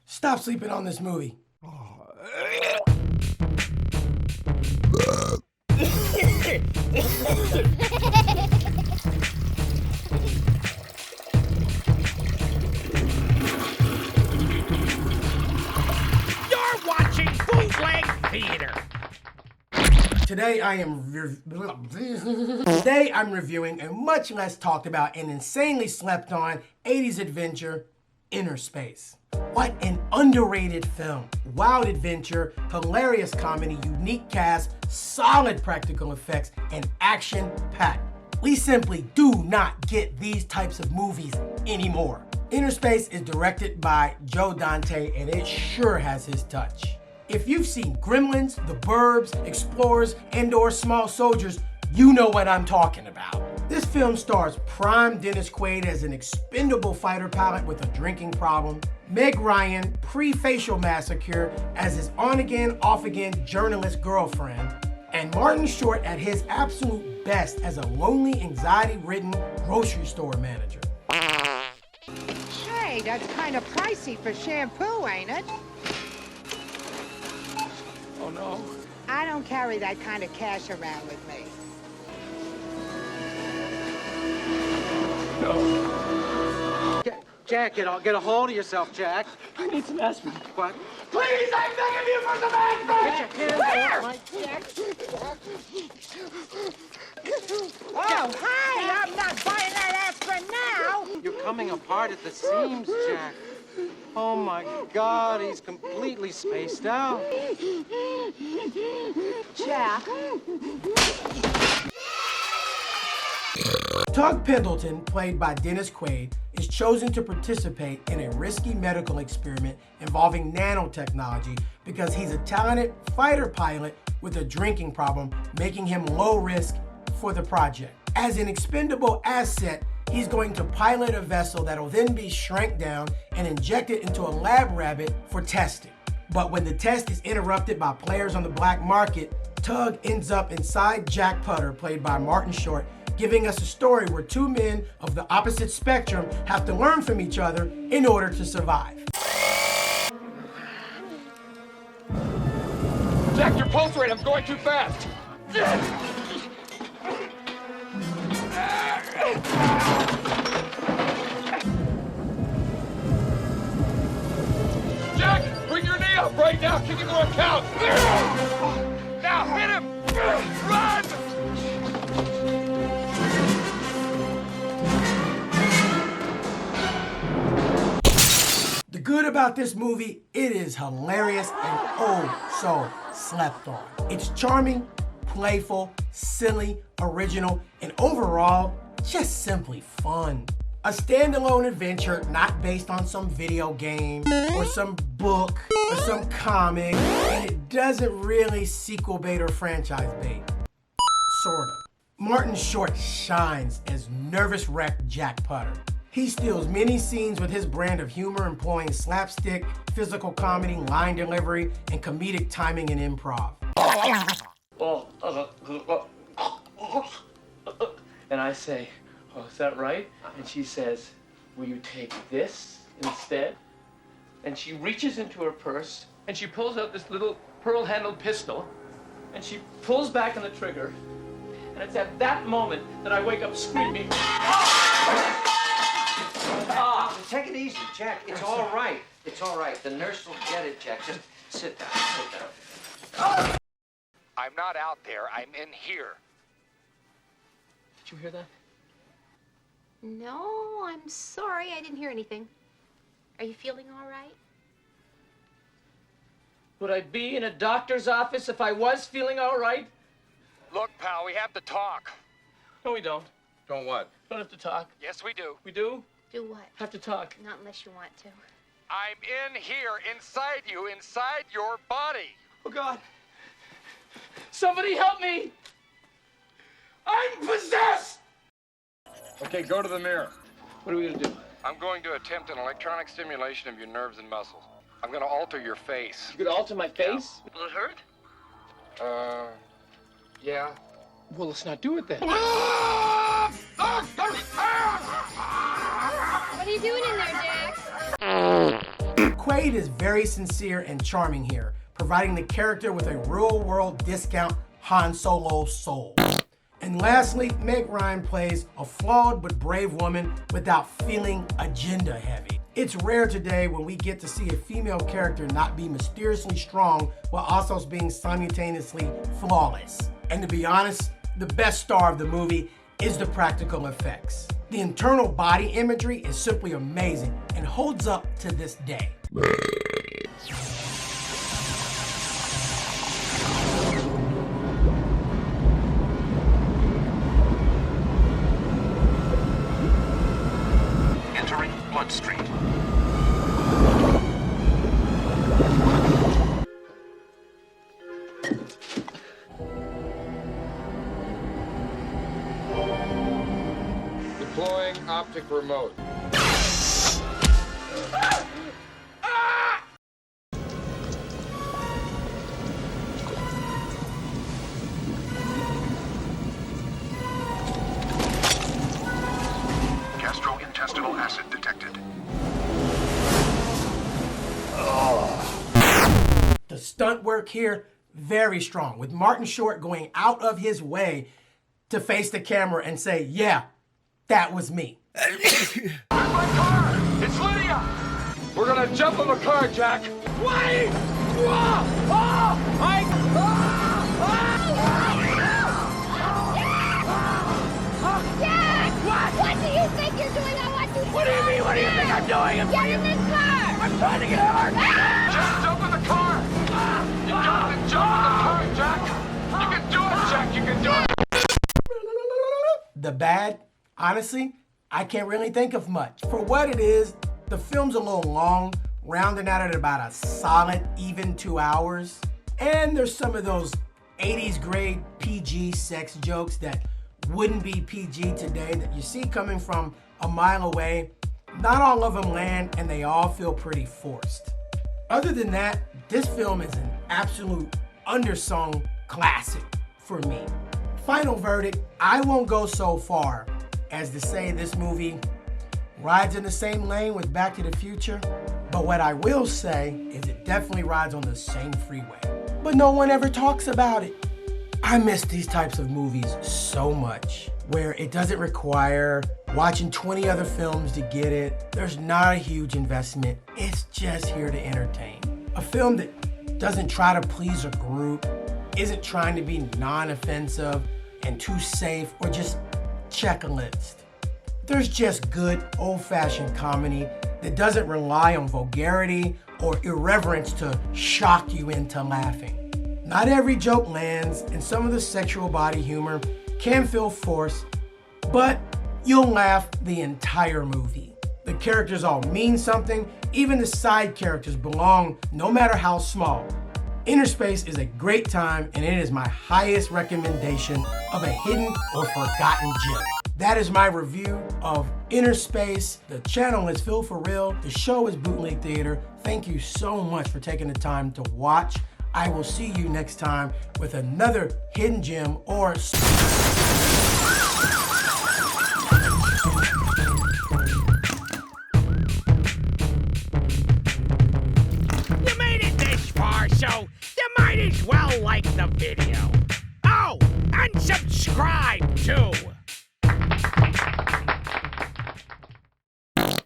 Stop sleeping on this movie. You're watching Bootleg Theater. Today I'm reviewing a much less talked about and insanely slept on 80s adventure, Innerspace. What an underrated film. Wild adventure, hilarious comedy, unique cast, solid practical effects, and action-packed. We simply do not get these types of movies anymore. Innerspace is directed by Joe Dante, and it sure has his touch. If you've seen Gremlins, The Burbs, Explorers, and/or Small Soldiers, you know what I'm talking about. This film stars prime Dennis Quaid as an expendable fighter pilot with a drinking problem, Meg Ryan, pre-facial massacre, as his on-again, off-again journalist girlfriend, and Martin Short at his absolute best as a lonely, anxiety-ridden grocery store manager. Hey, that's kind of pricey for shampoo, ain't it? Oh no. I don't carry that kind of cash around with me. No. Jack, get a hold of yourself, Jack. I need some aspirin. What? Please, I'm begging you for some aspirin! Get your hands off my Jack. Oh, hi! I'm not buying that aspirin now! You're coming apart at the seams, Jack. Oh my God, he's completely spaced out. Jack. Tug Pendleton, played by Dennis Quaid, is chosen to participate in a risky medical experiment involving nanotechnology because he's a talented fighter pilot with a drinking problem, making him low risk for the project. As an expendable asset, he's going to pilot a vessel that will then be shrank down and injected into a lab rabbit for testing. But when the test is interrupted by players on the black market, Tug ends up inside Jack Putter, played by Martin Short, giving us a story where two men of the opposite spectrum have to learn from each other in order to survive. Jack, your pulse rate, I'm going too fast. Jack, bring your knee up right now. Kick him to a count. Now, hit him. Run! The good about this movie, it is hilarious and oh so slept on. It's charming, playful, silly, original, and overall, just simply fun. A standalone adventure not based on some video game or some book or some comic, and it doesn't really sequel bait or franchise bait. Sorta. Martin Short shines as nervous wreck Jack Putter. He steals many scenes with his brand of humor, employing slapstick, physical comedy, line delivery, and comedic timing and improv. And I say, oh, is that right? And she says, will you take this instead? And she reaches into her purse and she pulls out this little pearl-handled pistol and she pulls back on the trigger. And it's at that moment that I wake up screaming. Take it easy, Jack. It's all right. It's all right. The nurse will get it, Jack. Just sit down. Sit down. I'm not out there. I'm in here. Did you hear that? No, I'm sorry. I didn't hear anything. Are you feeling all right? Would I be in a doctor's office if I was feeling all right? Look, pal, we have to talk. No, we don't. Don't what? Don't have to talk. Yes, we do. We do? Do what? Have to talk. Not unless you want to. I'm in here, inside you, inside your body. Oh, God. Somebody help me! I'm possessed! Okay, go to the mirror. What are we gonna do? I'm going to attempt an electronic stimulation of your nerves and muscles. I'm going to alter your face. You could alter my face? Will it hurt? Yeah. Well, let's not do it then. What are you doing in there, Jack? Quaid is very sincere and charming here, providing the character with a real-world discount Han Solo soul. And lastly, Meg Ryan plays a flawed but brave woman without feeling agenda-heavy. It's rare today when we get to see a female character not be mysteriously strong while also being simultaneously flawless. And to be honest, the best star of the movie is the practical effects. The internal body imagery is simply amazing and holds up to this day. Entering Blood Street. Deploying optic remote. Gastrointestinal acid detected. The stunt work here, very strong, with Martin Short going out of his way to face the camera and say, yeah, that was me. Where's my car? It's Lydia! We're gonna jump in the car, Jack. Wait! Jack! What do you think you're doing? I want you to What do you mean? What do you think I'm doing? Get in this car! I'm trying to get out. Jack, jump in the car! You got to jump in the car, Jack! You can do it, Jack! You can do it! The bad, honestly, I can't really think of much. For what it is, the film's a little long, rounding out at about a solid, even 2 hours. And there's some of those 80s grade PG sex jokes that wouldn't be PG today that you see coming from a mile away. Not all of them land, and they all feel pretty forced. Other than that, this film is an absolute undersung classic for me. Final verdict, I won't go so far as to say this movie rides in the same lane with Back to the Future, but what I will say is it definitely rides on the same freeway. But no one ever talks about it. I miss these types of movies so much, where it doesn't require watching 20 other films to get it. There's not a huge investment. It's just here to entertain. A film that doesn't try to please a group, isn't trying to be non-offensive and too safe or just check a list. There's just good old-fashioned comedy that doesn't rely on vulgarity or irreverence to shock you into laughing. Not every joke lands, and some of the sexual body humor can feel forced, but you'll laugh the entire movie. The characters all mean something, even the side characters belong no matter how small. Innerspace is a great time, and it is my highest recommendation of a hidden or forgotten gem. That is my review of Innerspace. The channel is Phil For Real. The show is Bootleg Theater. Thank you so much for taking the time to watch. I will see you next time with another hidden gem or... You made it this far, so you might as well like the video. Oh, and subscribe